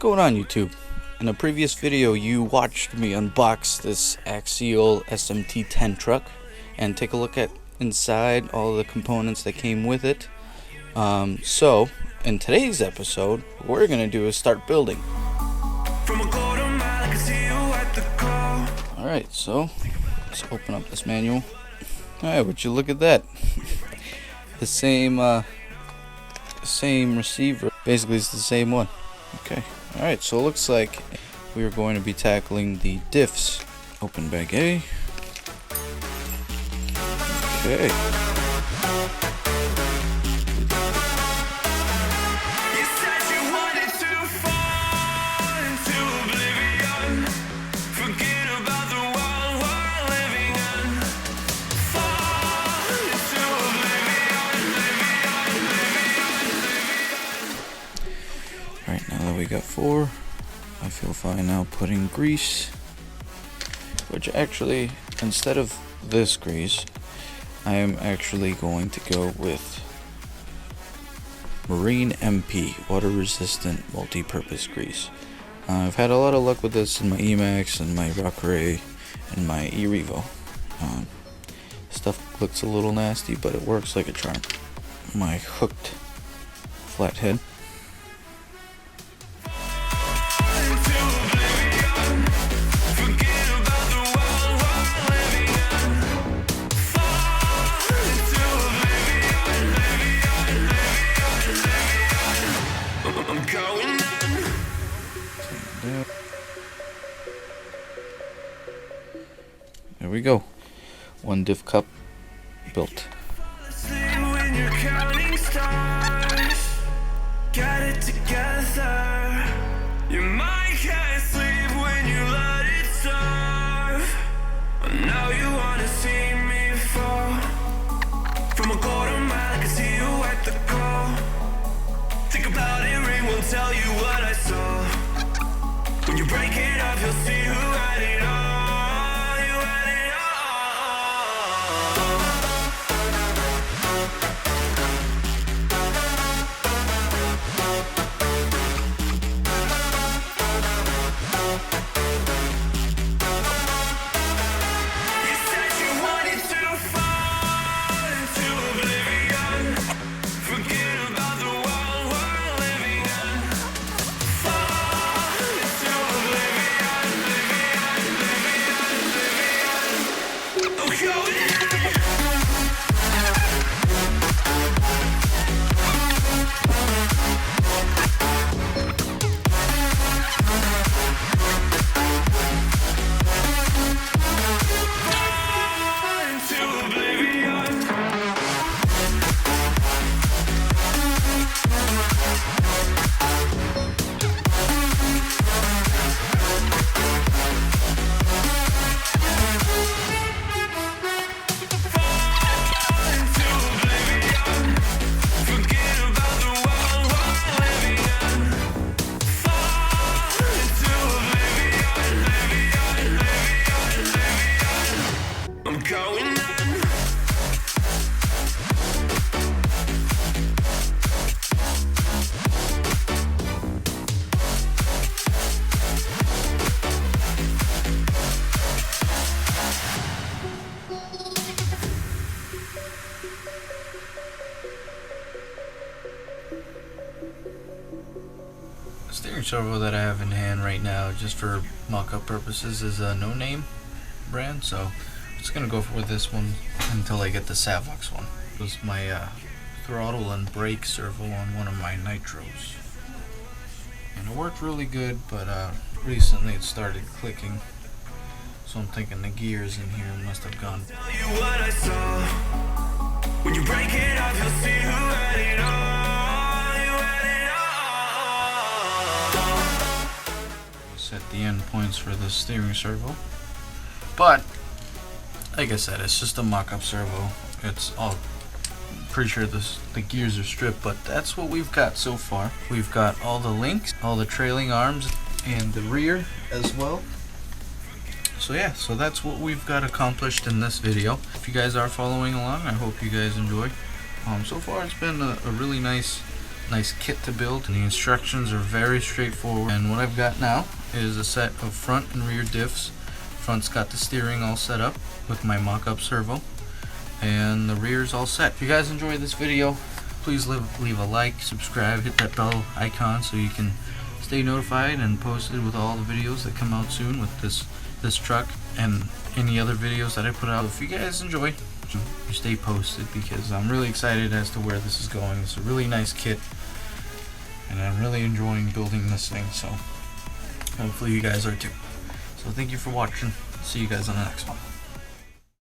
going on, YouTube? In a previous video you watched me unbox this Axial SMT10 truck and take a look at inside all the components that came with it. So in today's episode what we're gonna do is start building. Alright, so let's open up this manual. Alright, would you look at that? The same receiver, basically it's the same one. Okay, alright, so it looks like we are going to be tackling the diffs. Open bag A. Okay. Alright, now that we got 4, I feel fine now putting grease, which actually, instead of this grease, I am actually going to go with Marine MP, water resistant multi-purpose grease. I've had a lot of luck with this in my Emax and my Rock Ray and my E-Revo. Stuff looks a little nasty, but it works like a charm. My hooked flathead. There we go. 1 diff cup built. Got it together. Your mind can't sleep when you let it serve. Now you wanna see me fall from a quarter mile. I can see you at the call. Think about it, ring won't tell you what I saw. When you break it up, you'll see who had it all. The steering servo that I have in hand right now, just for mock-up purposes, is a no-name brand, so I'm just gonna go with this one until I get the Savox one. It was my throttle and brake servo on one of my nitros, and it worked really good, but recently it started clicking, so I'm thinking the gears in here must have gone. When you break it up, you'll see who had it all. Set the end points for the steering servo, but like I said, it's just a mock-up servo. It's all pretty sure the gears are stripped, but that's what we've got so far. We've got all the links, all the trailing arms, and the rear as well. So yeah, so that's what we've got accomplished in this video. If you guys are following along, I hope you guys enjoy. So far it's been a really nice nice kit to build, and the instructions are very straightforward. And what I've got now is a set of front and rear diffs. Front's got the steering all set up with my mock-up servo, and the rear's all set. If you guys enjoyed this video, please leave a like, subscribe, hit that bell icon so you can stay notified and posted with all the videos that come out soon with this truck and any other videos that I put out. If you guys enjoy, you stay posted, because I'm really excited as to where this is going. It's a really nice kit, and I'm really enjoying building this thing, so hopefully you guys are too. So thank you for watching. See you guys on the next one.